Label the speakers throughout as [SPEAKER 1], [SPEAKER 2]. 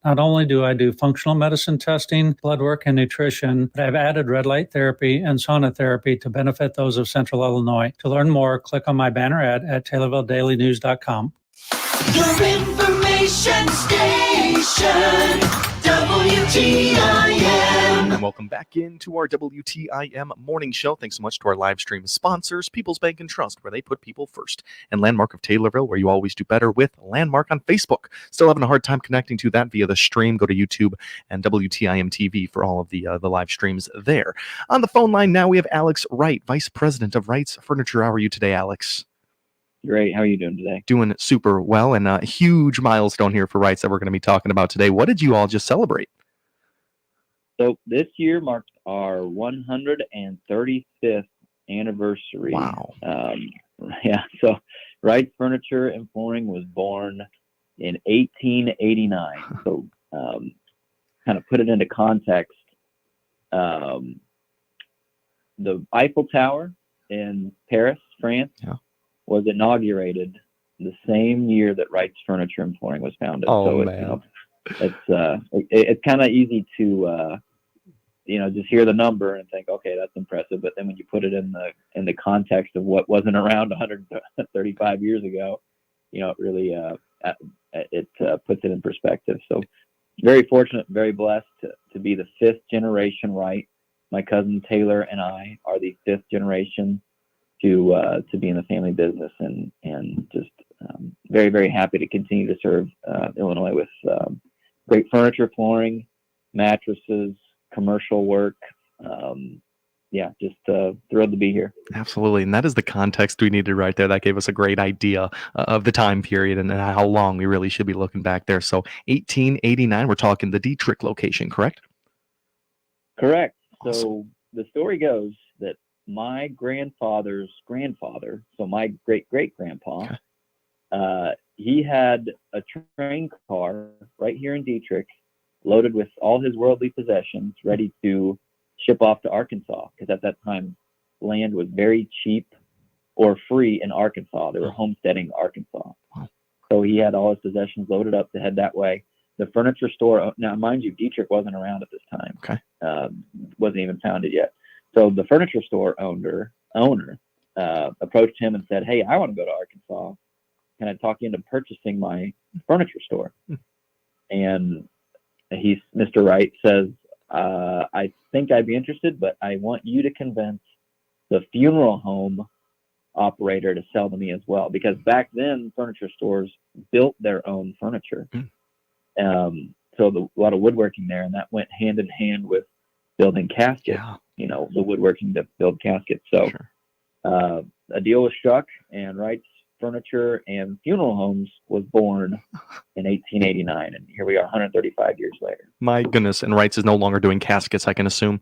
[SPEAKER 1] Not only do I do functional medicine testing, blood work, and nutrition, but I've added red light therapy and sauna therapy to benefit those of Central Illinois. To learn more, click on my banner ad at TaylorvilleDailyNews.com.
[SPEAKER 2] Your information station, WTIM.
[SPEAKER 3] And welcome back into our WTIM morning show. Thanks so much to our live stream sponsors, People's Bank and Trust, where they put people first, and Landmark of Taylorville, where you always do better with Landmark on Facebook. Still having a hard time connecting to that via the stream. Go to YouTube and WTIM TV for all of the live streams there. On the phone line now, we have Alex Wright, Vice President of Wright's Furniture. How are you today, Alex?
[SPEAKER 4] Great. How are you doing today?
[SPEAKER 3] Doing super well, and a huge milestone here for Wright's that we're going to be talking about today. What did you all just celebrate?
[SPEAKER 4] So this year marks our 135th anniversary.
[SPEAKER 3] Wow.
[SPEAKER 4] Yeah. So Wright's Furniture and Flooring was born in 1889. So kind of put it into context. The Eiffel Tower in Paris, France, was inaugurated the same year that Wright's Furniture and Flooring was founded.
[SPEAKER 3] Oh,
[SPEAKER 4] so
[SPEAKER 3] man.
[SPEAKER 4] It's kind of easy to just hear the number and think, okay, that's impressive. But then when you put it in the context of what wasn't around 135 years ago, it really puts it in perspective. So very fortunate, very blessed to be the fifth generation Wright. My cousin Taylor and I are the fifth generation to be in the family business, and just very, very happy to continue to serve Illinois with great furniture, flooring, mattresses, commercial work. Just thrilled to be here.
[SPEAKER 3] Absolutely. And that is the context we needed right there. That gave us a great idea of the time period and how long we really should be looking back there. So 1889, we're talking the Dietrich location, correct?
[SPEAKER 4] Correct.
[SPEAKER 3] Awesome.
[SPEAKER 4] So the story goes that my grandfather's grandfather, so my great-great-grandpa, he had a train car right here in Dietrich, loaded with all his worldly possessions, ready to ship off to Arkansas, because at that time, land was very cheap or free in Arkansas. They were homesteading Arkansas. So he had all his possessions loaded up to head that way. The furniture store, now mind you, Dietrich wasn't around at this time.
[SPEAKER 3] Okay.
[SPEAKER 4] Wasn't even founded yet. So the furniture store owner approached him and said, "Hey, I want to go to Arkansas. Can I talk you into purchasing my furniture store?" And Mr. Wright says, "I think I'd be interested, but I want you to convince the funeral home operator to sell to me as well." Because back then, furniture stores built their own furniture. So a lot of woodworking there, and that went hand in hand with building caskets. The woodworking to build caskets. So a deal was struck, and Wright's Furniture and Funeral Homes was born in 1889, and here we are 135 years later.
[SPEAKER 3] My goodness, and Wright's is no longer doing caskets, I can assume.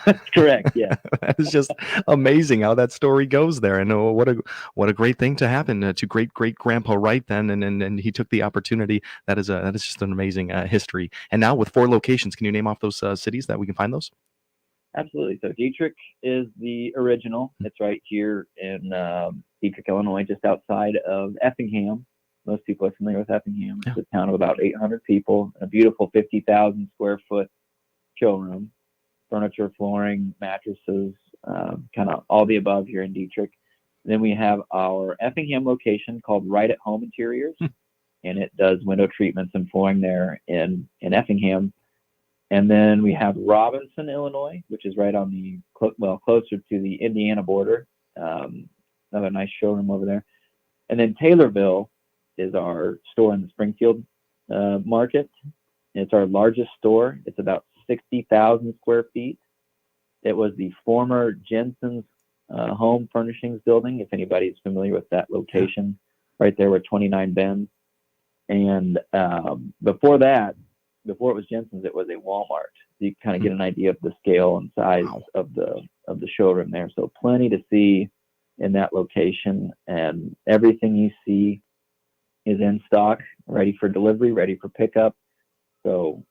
[SPEAKER 4] That's correct, yeah.
[SPEAKER 3] That is just amazing how that story goes there, and what a great thing to happen to great-great-grandpa Wright then, and he took the opportunity. That is just an amazing history. And now with 4 locations, can you name off those cities that we can find those?
[SPEAKER 4] Absolutely. So Dietrich is the original. It's right here in Dietrich, Illinois, just outside of Effingham. Most people are familiar with Effingham. It's a town of about 800 people, a beautiful 50,000 square foot showroom, furniture, flooring, mattresses, kind of all the above here in Dietrich. Then we have our Effingham location called Right at Home Interiors, and it does window treatments and flooring there in Effingham. And then we have Robinson, Illinois, which is right on the closer to the Indiana border. Another nice showroom over there. And then Taylorville is our store in the Springfield market. It's our largest store. It's about 60,000 square feet. It was the former Jensen's home furnishings building, if anybody's familiar with that location, right there where 29 Bend. And before it was Jensen's, it was a Walmart. So you kind of get an idea of the scale and size of the showroom there. So plenty to see in that location, and everything you see is in stock, ready for delivery, ready for pickup. So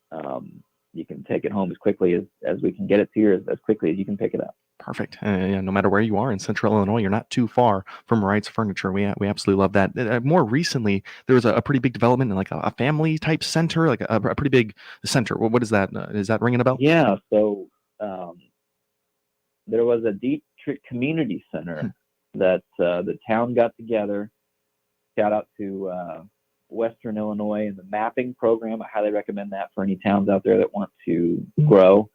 [SPEAKER 4] you can take it home as quickly as we can get it to you, as quickly as you can pick it up.
[SPEAKER 3] Perfect. Yeah, no matter where you are in Central Illinois, you're not too far from Wright's Furniture. We absolutely love that. More recently, there was a pretty big development in like a family type center, like a pretty big center. What is that? Is that ringing a bell?
[SPEAKER 4] Yeah. So there was a Dietrich Community
[SPEAKER 3] Hmm.
[SPEAKER 4] Center that the town got together. Shout out to Western Illinois and the mapping program. I highly recommend that for any towns out there that want to grow.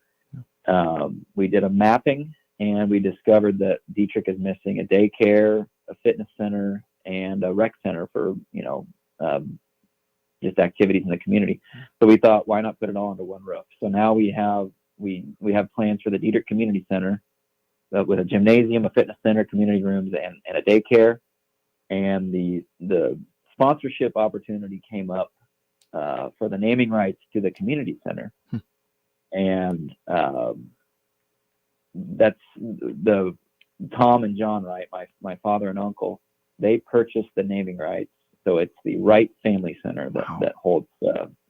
[SPEAKER 4] We did a mapping, and we discovered that Dietrich is missing a daycare, a fitness center, and a rec center for just activities in the community. So we thought, why not put it all under one roof? So now we have plans for the Dietrich Community Center with a gymnasium, a fitness center, community rooms, and a daycare. And the sponsorship opportunity came up for the naming rights to the community center. And that's the Tom and John Wright, my father and uncle. They purchased the naming rights, so it's the Wright Family Center that holds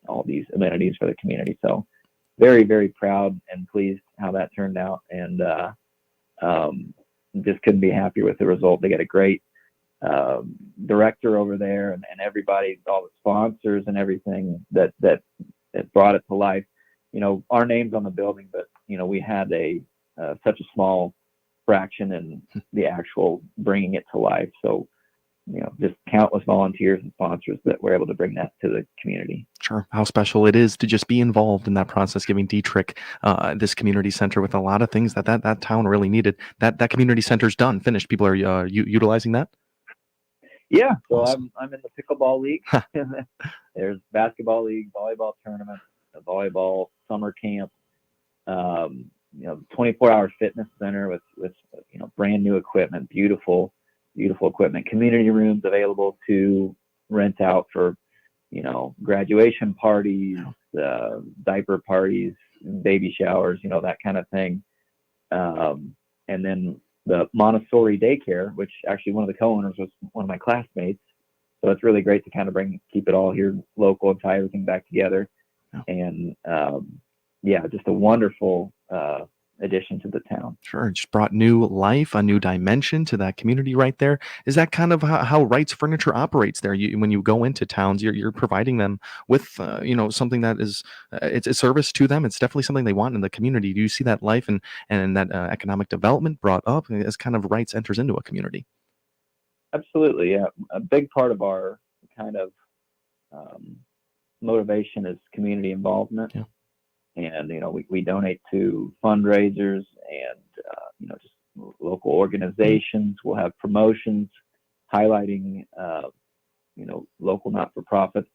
[SPEAKER 4] all these amenities for the community. So very, very proud and pleased how that turned out, and just couldn't be happier with the result. They got a great director over there, and everybody, all the sponsors and everything that brought it to life. Our name's on the building, but we had such a small fraction in the actual bringing it to life. So just countless volunteers and sponsors that were able to bring that to the community.
[SPEAKER 3] Sure. How special it is to just be involved in that process, giving Dietrich this community center with a lot of things that town really needed. That community center's done, finished. People are utilizing that.
[SPEAKER 4] Yeah. So
[SPEAKER 3] Awesome.
[SPEAKER 4] I'm in the pickleball league. There's basketball league, volleyball tournament, a volleyball summer camp. 24-hour fitness center with brand new equipment, beautiful equipment, community rooms available to rent out for graduation parties, diaper parties, baby showers, that kind of thing. And then the Montessori daycare, which actually one of the co-owners was one of my classmates. So it's really great to keep it all here local and tie everything back together. And just a wonderful addition to the town.
[SPEAKER 3] Sure. Just brought new life, a new dimension to that community right there. Is that kind of how Wright's Furniture operates there? When you go into towns, you're providing them with, something that is, it's a service to them. It's definitely something they want in the community. Do you see that life and that economic development brought up as kind of Wright's enters into a community?
[SPEAKER 4] Absolutely. Yeah. A big part of our kind of motivation is community involvement.
[SPEAKER 3] Yeah.
[SPEAKER 4] And, we donate to fundraisers and, just local organizations. We'll have promotions highlighting, local not-for-profits.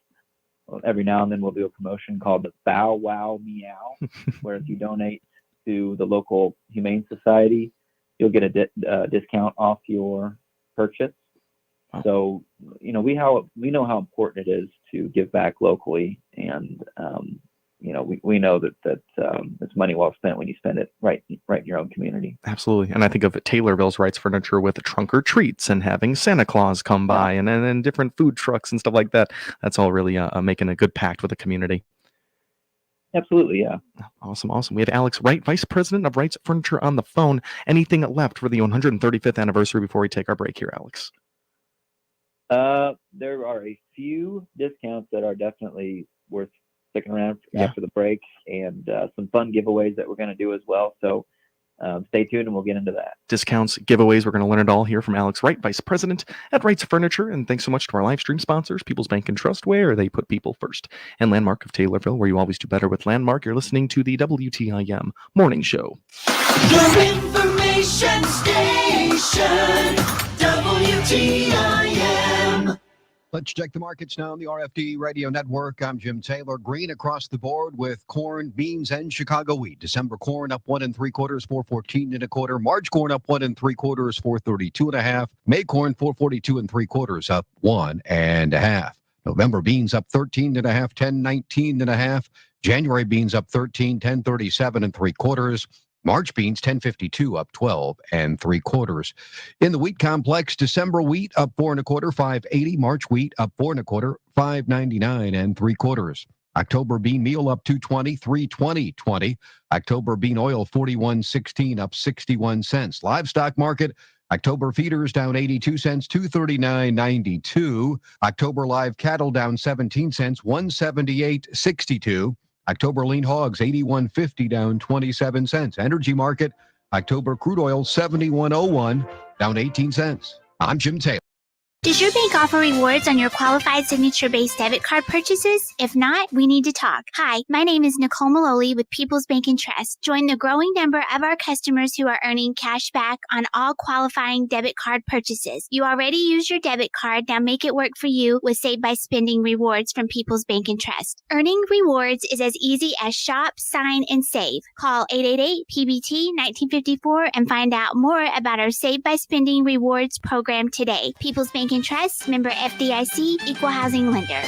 [SPEAKER 4] Every now and then we'll do a promotion called the Bow Wow Meow, where if you donate to the local Humane Society, you'll get a discount off your purchase.
[SPEAKER 3] Wow.
[SPEAKER 4] So, we know how important it is to give back locally, and we know that it's money well spent when you spend it right in your own community.
[SPEAKER 3] Absolutely. And I think of Taylorville's Wright's Furniture with trunk or treats and having Santa Claus come by and then different food trucks and stuff like that. That's all really making a good pact with the community.
[SPEAKER 4] Absolutely, yeah.
[SPEAKER 3] Awesome. We have Alex Wright, Vice President of Wright's Furniture, on the phone. Anything left for the 135th anniversary before we take our break here, Alex?
[SPEAKER 4] There are a few discounts that are definitely worth sticking around after the break, and some fun giveaways that we're going to do as well. So stay tuned and we'll get into that.
[SPEAKER 3] Discounts, giveaways, we're going to learn it all here from Alex Wright, Vice President at Wright's Furniture. And thanks so much to our live stream sponsors, People's Bank and Trust, where they put people first, and Landmark of Taylorville, where you always do better with Landmark. You're listening to the WTIM Morning Show.
[SPEAKER 2] Your information station, WTIM.
[SPEAKER 5] Let's check the markets now on the RFD Radio Network. I'm Jim Taylor. Green across the board with corn, beans, and Chicago wheat. December corn up 1 3/4, 4.14 1/4. March corn up 1 3/4, 4.32 1/2. May corn 4.42 3/4, up 1 1/2. November beans up 13 1/2, 10.19 1/2. January beans up 13, 10.37 3/4. March beans 10.52 up 12 3/4. In the wheat complex, December wheat up 4 1/4, 5.80. March wheat up 4 1/4, 5.99 3/4. October bean meal up 220, 320.20. October bean oil 41.16, up 61 cents. Livestock market, October feeders down 82 cents, 239.92. October live cattle down 17 cents, 178.62. October lean hogs 81.50, down 27 cents. Energy market, October crude oil 71.01, down 18 cents. I'm Jim Taylor.
[SPEAKER 6] Does your bank offer rewards on your qualified signature-based debit card purchases? If not, we need to talk. Hi, my name is Nicole Maloli with People's Bank and Trust. Join the growing number of our customers who are earning cash back on all qualifying debit card purchases. You already use your debit card, now make it work for you with Save by Spending rewards from People's Bank and Trust. Earning rewards is as easy as shop, sign, and save. Call 888-PBT-1954 and find out more about our Save by Spending rewards program today. People's Bank and Trust, member FDIC, equal housing lender.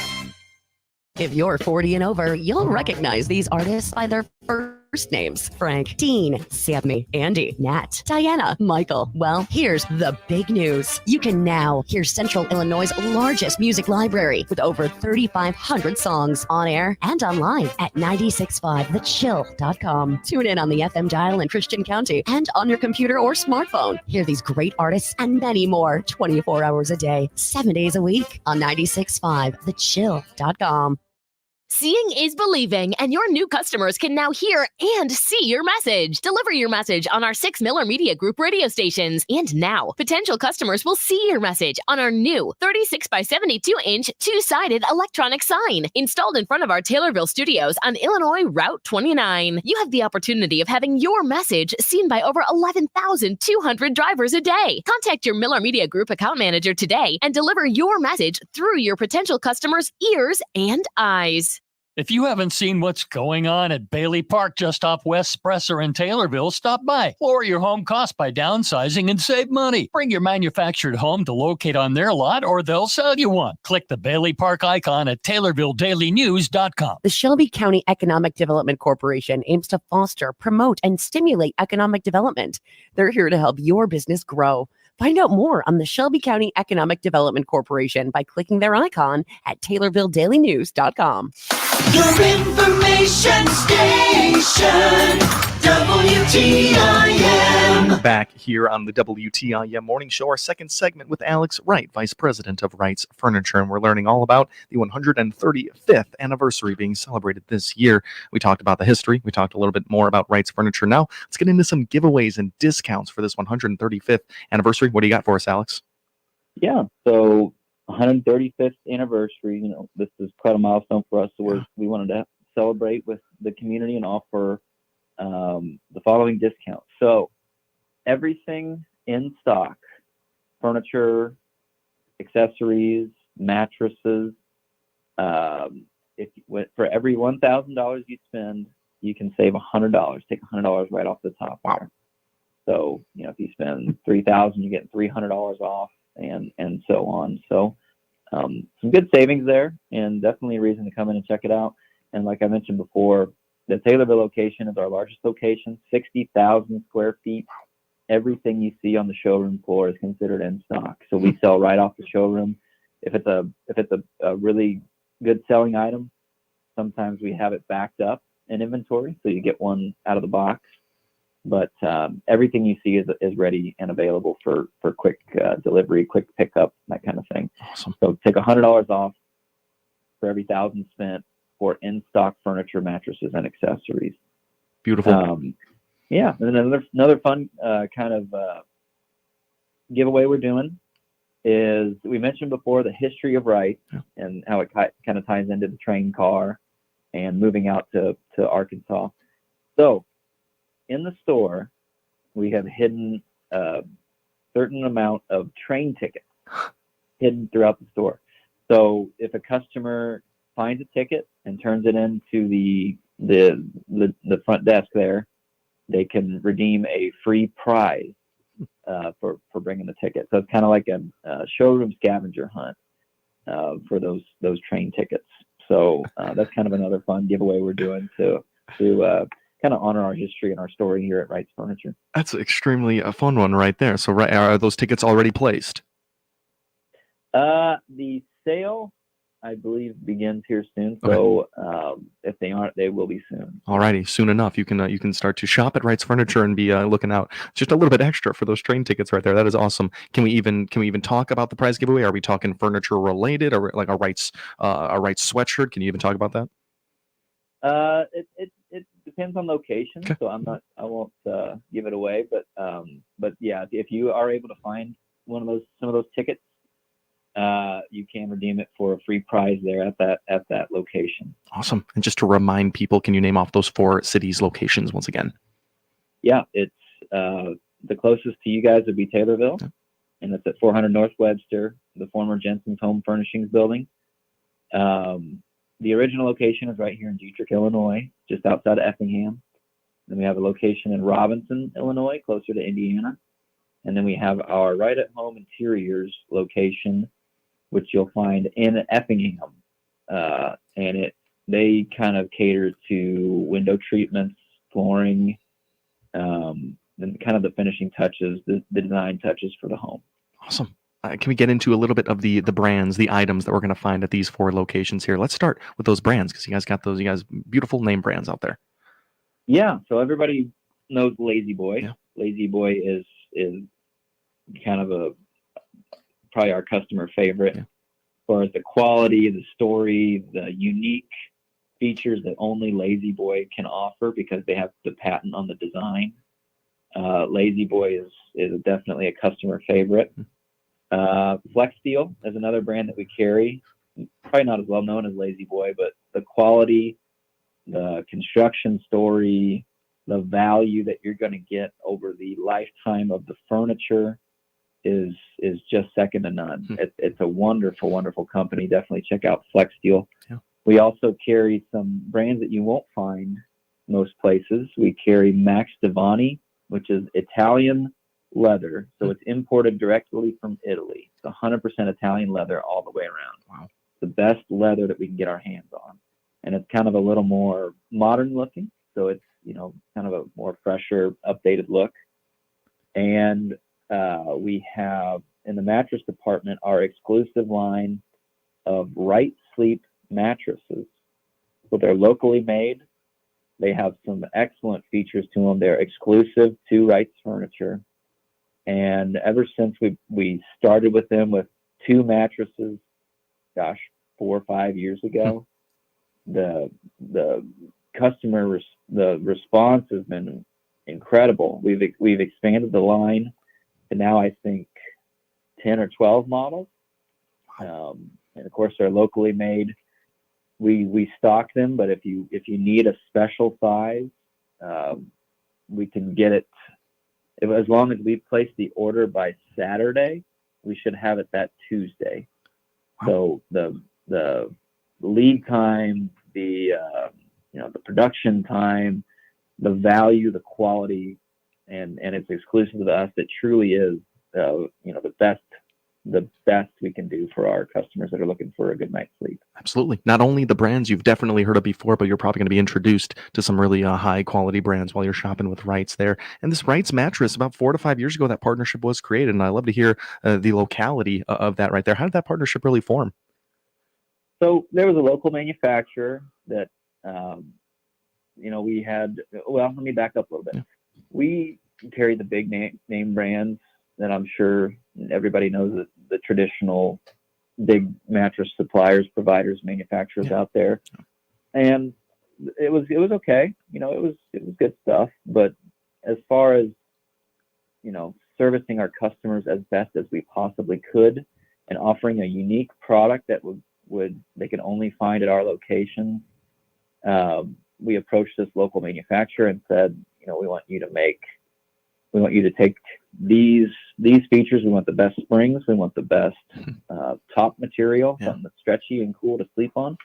[SPEAKER 7] If you're 40 and over, you'll recognize these artists by their first names. Frank, Dean, Sammy, Andy, Nat, Diana, Michael. Well, here's the big news. You can now hear Central Illinois' largest music library with over 3,500 songs on air and online at 965thechill.com. Tune in on the FM dial in Christian County and on your computer or smartphone. Hear these great artists and many more 24 hours a day, 7 days a week on 965thechill.com.
[SPEAKER 8] Seeing is believing, and your new customers can now hear and see your message. Deliver your message on our 6 Miller Media Group radio stations. And now, potential customers will see your message on our new 36 by 72-inch two-sided electronic sign installed in front of our Taylorville studios on Illinois Route 29. You have the opportunity of having your message seen by over 11,200 drivers a day. Contact your Miller Media Group account manager today and deliver your message through your potential customers' ears and eyes.
[SPEAKER 9] If you haven't seen what's going on at Bailey Park just off West Spresser in Taylorville, stop by. Lower your home cost by downsizing and save money. Bring your manufactured home to locate on their lot or they'll sell you one. Click the Bailey Park icon at TaylorvilleDailyNews.com.
[SPEAKER 7] The Shelby County Economic Development Corporation aims to foster, promote, and stimulate economic development. They're here to help your business grow. Find out more on the Shelby County Economic Development Corporation by clicking their icon at TaylorvilleDailyNews.com.
[SPEAKER 2] Your information station, WTIM.
[SPEAKER 3] Back here on the WTIM Morning Show, our second segment with Alex Wright, Vice President of Wright's Furniture, and we're learning all about the 135th anniversary being celebrated this year. We talked about the history. We talked a little bit more about Wright's Furniture. Now, let's get into some giveaways and discounts for this 135th anniversary. What do you got for us, Alex?
[SPEAKER 4] Yeah, so 135th anniversary, this is quite a milestone for us. So we wanted to celebrate with the community and offer the following discounts. So everything in stock, furniture, accessories, mattresses, for every $1,000 you spend, you can save $100. Take $100 right off the top.
[SPEAKER 3] Wow.
[SPEAKER 4] So, if you spend $3,000, you get $300 off. And so on. So some good savings there, and definitely a reason to come in and check it out. And like I mentioned before, the Taylorville location is our largest location, 60,000 square feet. Everything you see on the showroom floor is considered in stock. So we sell right off the showroom. If it's a really good selling item, sometimes we have it backed up in inventory, so you get one out of the box. But everything you see is ready and available for quick delivery, quick pickup, that kind of thing.
[SPEAKER 3] Awesome.
[SPEAKER 4] So take $100 off for every $1,000 spent for in-stock furniture, mattresses, and accessories.
[SPEAKER 3] Beautiful.
[SPEAKER 4] Yeah, and another fun kind of giveaway we're doing is, we mentioned before the history of Wright and how it kind of ties into the train car and moving out to Arkansas. So in the store, we have hidden a certain amount of train tickets hidden throughout the store. So if a customer finds a ticket and turns it into the front desk there, they can redeem a free prize for bringing the ticket. So it's kind of like a showroom scavenger hunt for those train tickets. So that's kind of another fun giveaway we're doing to kind of honor our history and our story here at Wright's Furniture.
[SPEAKER 3] That's extremely a fun one right there. So are those tickets already placed?
[SPEAKER 4] The sale I believe begins here soon. So if they aren't, they will be soon.
[SPEAKER 3] Alrighty, soon enough, you can start to shop at Wrights Furniture and be looking out just a little bit extra for those train tickets right there. That is awesome. Can we even talk about the prize giveaway? Are we talking furniture related, or like a Wrights sweatshirt? Can you even talk about that?
[SPEAKER 4] It depends on location, so I won't give it away. But yeah, if you are able to find some of those tickets, you can redeem it for a free prize there at that location.
[SPEAKER 3] Awesome. And just to remind people, can you name off those 4 cities locations once again?
[SPEAKER 4] Yeah, it's the closest to you guys would be Taylorville, and it's at 400 North Webster, the former Jensen's Home Furnishings building. The original location is right here in Dietrich, Illinois, just outside of Effingham. Then we have a location in Robinson, Illinois, closer to Indiana. And then we have our Right at Home Interiors location, which you'll find in Effingham. And they kind of cater to window treatments, flooring, and kind of the finishing touches, the design touches for the home.
[SPEAKER 3] Awesome. Can we get into a little bit of the brands, the items that we're going to find at these 4 locations here? Let's start with those brands, because you guys beautiful name brands out there.
[SPEAKER 4] Yeah, so everybody knows Lazy Boy.
[SPEAKER 3] Yeah.
[SPEAKER 4] Lazy Boy is kind of probably our customer favorite.
[SPEAKER 3] Yeah.
[SPEAKER 4] As far as the quality, the story, the unique features that only Lazy Boy can offer because they have the patent on the design. Lazy Boy is definitely a customer favorite. Flex Steel is another brand that we carry. Probably not as well known as Lazy Boy, but the quality, the construction story, the value that you're going to get over the lifetime of the furniture is just second to none. It's a wonderful, wonderful company. Definitely check out Flex Steel.
[SPEAKER 3] Yeah.
[SPEAKER 4] We also carry some brands that you won't find most places. We carry Max Devani, which is Italian leather. So it's imported directly from Italy. It's 100% Italian leather all the way around.
[SPEAKER 3] Wow.
[SPEAKER 4] The best leather that we can get our hands on. And it's kind of a little more modern looking. So it's, kind of a more fresher, updated look. And we have in the mattress department our exclusive line of Right Sleep mattresses. So they're locally made. They have some excellent features to them. They're exclusive to Wrights Furniture. And ever since we started with them with 2 mattresses, 4 or 5 years ago, the customer the response has been incredible. We've expanded the line to now I think 10 or 12 models, and of course they're locally made. We stock them, but if you need a special size, we can get it. As long as we place the order by Saturday, we should have it that Tuesday. Wow. So the lead time, the production time, the value, the quality, and it's exclusive to us. It truly is the best we can do for our customers that are looking for a good night's sleep.
[SPEAKER 3] Absolutely. Not only the brands you've definitely heard of before, but you're probably going to be introduced to some really high quality brands while you're shopping with Wrights there. And this Wrights mattress, about 4 to 5 years ago, that partnership was created. And I love to hear the locality of that right there. How did that partnership really form?
[SPEAKER 4] So there was a local manufacturer that, we had, let me back up a little bit.
[SPEAKER 3] Yeah.
[SPEAKER 4] We carry the big name brands that I'm sure everybody knows, the traditional big mattress suppliers, providers, manufacturers out there. And it was okay. It was good stuff. But as far as, servicing our customers as best as we possibly could and offering a unique product that they could only find at our location, we approached this local manufacturer and said, we want you to take these features. We want the best springs. We want the best top material, something that's stretchy and cool to sleep on.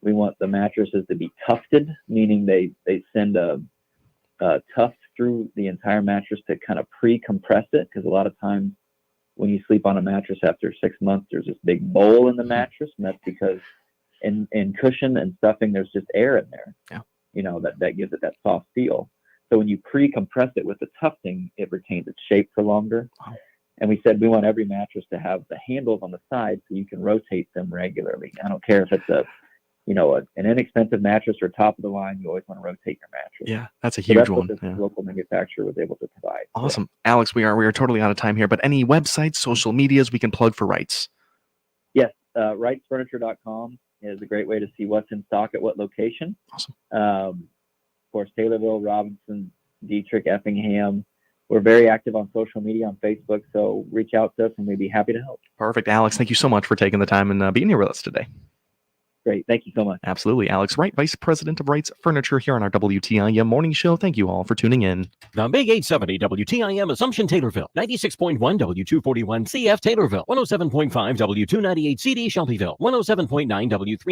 [SPEAKER 4] We want the mattresses to be tufted, meaning they send a tuft through the entire mattress to kind of pre-compress it, because a lot of times when you sleep on a mattress after 6 months, there's this big bowl in the mattress, and that's because in cushion and stuffing, there's just air in there.
[SPEAKER 3] Yeah.
[SPEAKER 4] That gives it that soft feel. So when you pre-compress it with the tufting, it retains its shape for longer.
[SPEAKER 3] Wow.
[SPEAKER 4] And we said we want every mattress to have the handles on the side so you can rotate them regularly. I don't care if it's an inexpensive mattress or top of the line. You always want to rotate your mattress.
[SPEAKER 3] Yeah, that's a
[SPEAKER 4] So
[SPEAKER 3] huge
[SPEAKER 4] that's
[SPEAKER 3] one.
[SPEAKER 4] what this
[SPEAKER 3] Yeah.
[SPEAKER 4] local manufacturer was able to provide.
[SPEAKER 3] Awesome. Alex, we are totally out of time here, but any websites, social medias we can plug for Wrights?
[SPEAKER 4] Yes, wrightsfurniture.com is a great way to see what's in stock at what location.
[SPEAKER 3] Awesome.
[SPEAKER 4] Of course, Taylorville, Robinson, Dietrich, Effingham. We're very active on social media on Facebook, so reach out to us and we'd be happy to help.
[SPEAKER 3] Perfect. Alex, thank you so much for taking the time and being here with us today.
[SPEAKER 4] Great. Thank you so much.
[SPEAKER 3] Absolutely. Alex Wright, Vice President of Wrights Furniture here on our WTIM Morning Show. Thank you all for tuning in.
[SPEAKER 10] The Big 870 WTIM Assumption Taylorville, 96.1 W241 CF Taylorville, 107.5 W298 CD Shelbyville, 107.9 W3